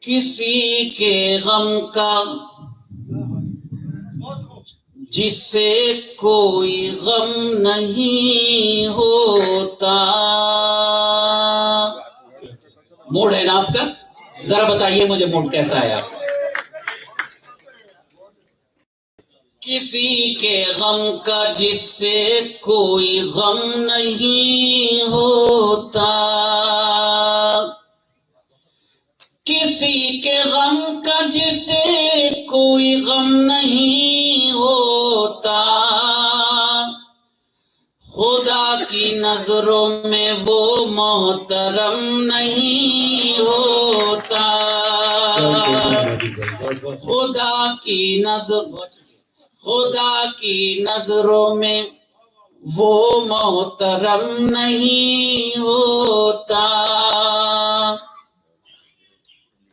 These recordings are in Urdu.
کسی کے غم کا جس سے کوئی غم نہیں ہوتا. موڈ ہے نا آپ کا؟ ذرا بتائیے مجھے موڈ کیسا ہے آپ کا؟ کسی کے غم کا جس سے کوئی غم نہیں ہوتا. کسی کے غم کا جس سے کوئی غم نہیں ہوتا. خدا کی نظروں میں وہ محترم نہیں ہوتا. خدا کی نظروں میں وہ محترم نہیں ہوتا.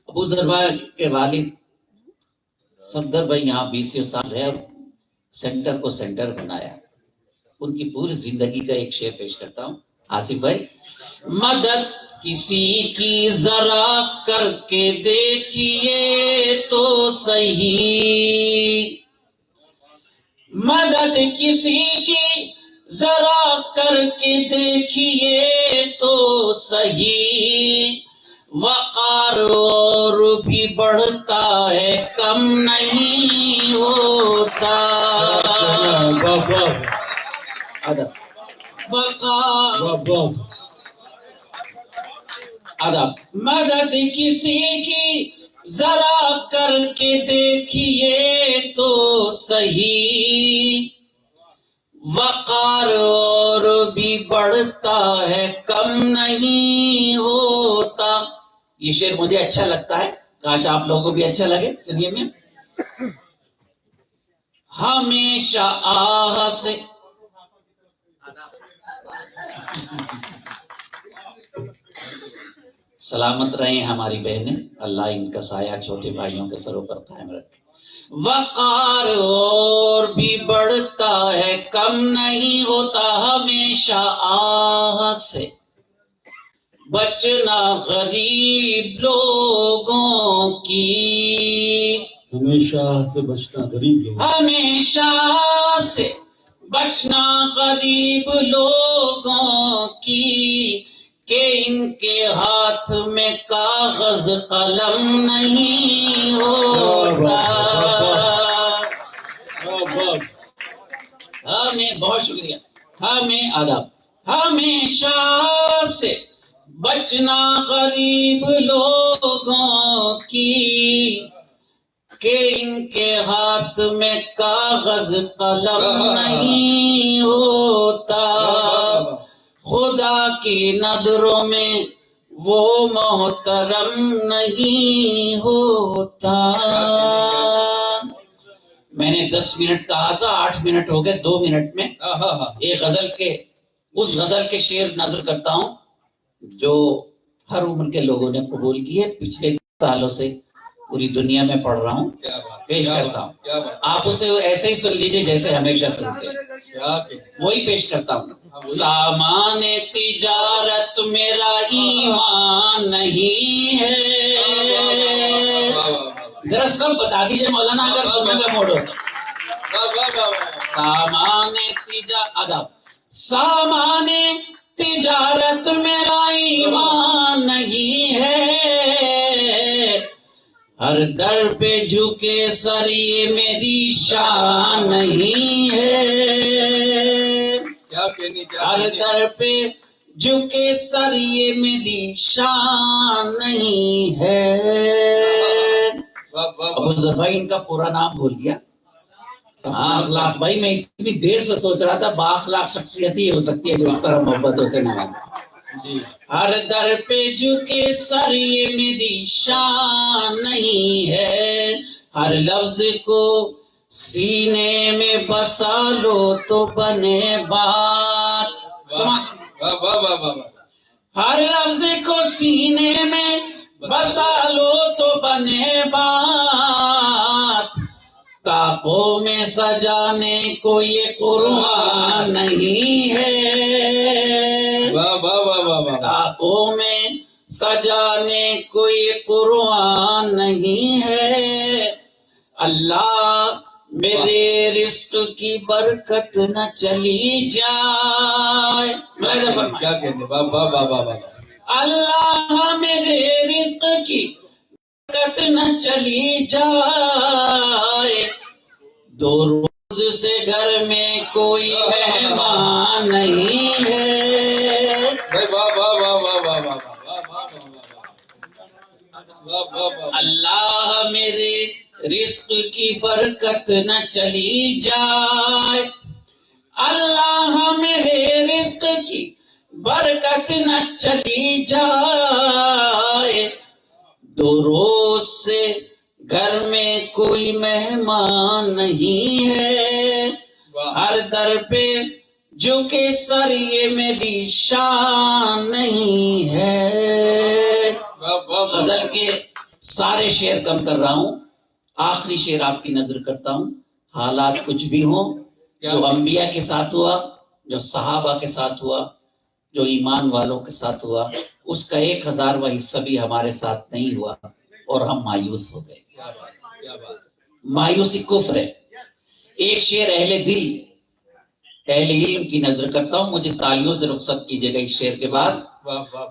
ابو ذر بھائی کے والد صفدر بھائی یہاں 20 سال رہے اور سینٹر کو سینٹر بنایا. ان کی پوری زندگی کا ایک شعر پیش کرتا ہوں. آصف بھائی، مدد کسی کی ذرا کر کے دیکھیے تو صحیح. مدد کسی کی ذرا کر کے دیکھیے تو صحیح. وقار اور بھی بڑھتا ہے کم نہیں ہوتا. مدد کسی کی ذرا کر کے دیکھیے تو صحیح. وقار اور بھی بڑھتا ہے کم نہیں ہوتا. یہ شعر مجھے اچھا لگتا ہے، کاش آپ لوگوں کو بھی اچھا لگے. سنیے میں، ہمیشہ آہ سے سلامت رہیں ہماری بہنیں، اللہ ان کا سایہ چھوٹے بھائیوں کے سروں پر قائم رکھے. وقار اور بھی بڑھتا ہے کم نہیں ہوتا. ہمیشہ آہ سے بچنا غریب لوگوں کی. ہمیشہ سے بچنا غریب لوگ. ہمیشہ سے بچنا غریب لوگوں کی کہ ان کے ہاتھ میں کاغذ قلم نہیں ہوتا. ہمیں بہت شکریہ. ہمیں آداب. ہمیشہ سے بچنا غریب لوگوں کی کہ ان کے ہاتھ میں کاغذ قلم نہیں ہوتا. خدا کی نظروں میں وہ محترم نہیں ہوتا. میں نے 10 منٹ کہا تھا، 8 منٹ ہو گئے. 2 منٹ میں ایک اس غزل کے شعر نظر کرتا ہوں جو ہر عمر کے لوگوں نے قبول کی ہے. پچھلے سالوں سے پوری دنیا میں پڑھ رہا ہوں، پیش کرتا ہوں. آپ اسے ایسے ہی سن لیجئے جیسے ہمیشہ سنتے ہیں. وہی پیش کرتا ہوں. سامان تجارت میرا ایمان نہیں ہے. ذرا سب بتا دیجئے مولانا اگر سننے کا موڈ ہوتا. سامان تجارت میرا ایمان نہیں ہے. ہر در پہ جھکے سر یہ میری شان نہیں ہے. ہر در پہ جھکے سر یہ میری شان نہیں ہے. ابو ذر بھائی ان کا پورا نام بھول گیا. اخلاق بھائی، میں اتنی دیر سے سوچ رہا تھا بااخلاق شخصیت ہی ہو سکتی ہے جو اس طرح محبتوں سے نوازے. ہر در پہ جھکے سر یہ میری شان نہیں ہے. ہر لفظ کو سینے میں بسا لو تو بنے بات. ہر لفظ کو سینے میں بسا لو تو بنے بات. تاقوں میں سجانے کو یہ قرآن نہیں ہے. تاقوں میں سجانے کو یہ قرآن نہیں ہے۔ اللہ میرے رزق کی برکت نہ چلی جائے۔ ملاحظہ فرمائیں، کیا کہتے، واہ واہ واہ واہ واہ۔ اللہ میرے رزق کی برکت نہ چلی جائے، دو روز سے گھر میں کوئی مہمان نہیں ہے۔ واہ واہ واہ واہ واہ واہ واہ واہ۔ اللہ میرے رزق کی برکت نہ چلی جائے، اللہ میرے رزق کی برکت نہ چلی جائے، دو روز سے گھر میں کوئی مہمان نہیں ہے، ہر در پہ جھکے سر یہ میری شان نہیں ہے۔ غزل کے سارے شعر کم کر رہا ہوں، آخری شعر آپ کی نظر کرتا ہوں۔ حالات کچھ بھی ہوں، جو انبیاء کے ساتھ ہوا، جو صحابہ کے ساتھ ہوا، جو ایمان والوں کے ساتھ ہوا، اس کا 1000واں حصہ بھی ہمارے ساتھ نہیں ہوا اور ہم مایوس ہو گئے۔ مایوسی کفر ہے۔ ایک شعر اہل دل، اہل علم کی نظر کرتا ہوں، مجھے تالیوں سے رخصت کیجیے گا اس شعر کے بعد۔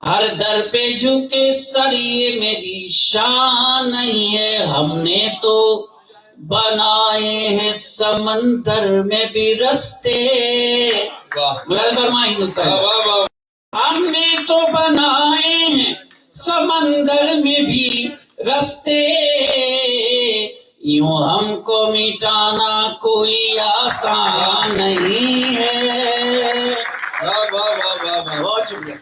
ہر در پہ جھکے سر یہ میری شان نہیں ہے، ہم نے تو بنائے ہیں سمندر میں بھی رستے۔ ہم نے تو بنائے ہیں سمندر میں بھی رستے، یوں ہم کو مٹانا کوئی آسان نہیں ہے۔ بہت شکریہ۔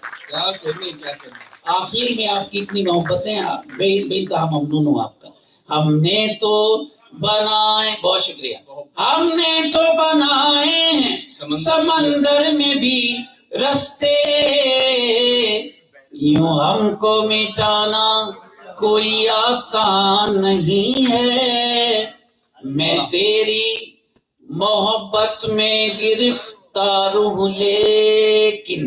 آخر میں آپ کی اتنی محبتیں، بے انتہا ممنون ہوں آپ کا۔ ہم نے تو بنائے، بہت شکریہ، ہم نے تو بنائے ہیں سمندر میں بھی رستے، یوں ہم کو مٹانا کوئی آسان نہیں ہے۔ میں تیری محبت میں گرفتار ہوں لیکن،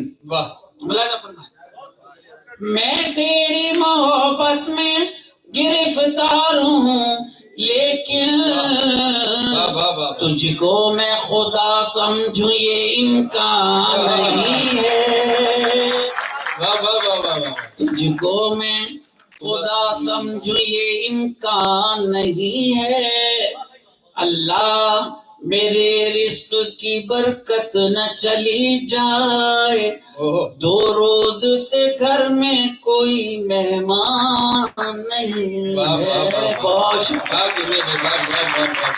میں تیری محبت میں گرفتار ہوں لیکن، تجھ کو میں خدا سمجھوں یہ امکان نہیں ہے۔ تجھ کو میں خدا سمجھوں یہ امکان نہیں ہے، اللہ میرے رزق کی برکت نہ چلی جائے، دو روز سے گھر میں کوئی مہمان نہیں ہے۔ بہت شکریہ۔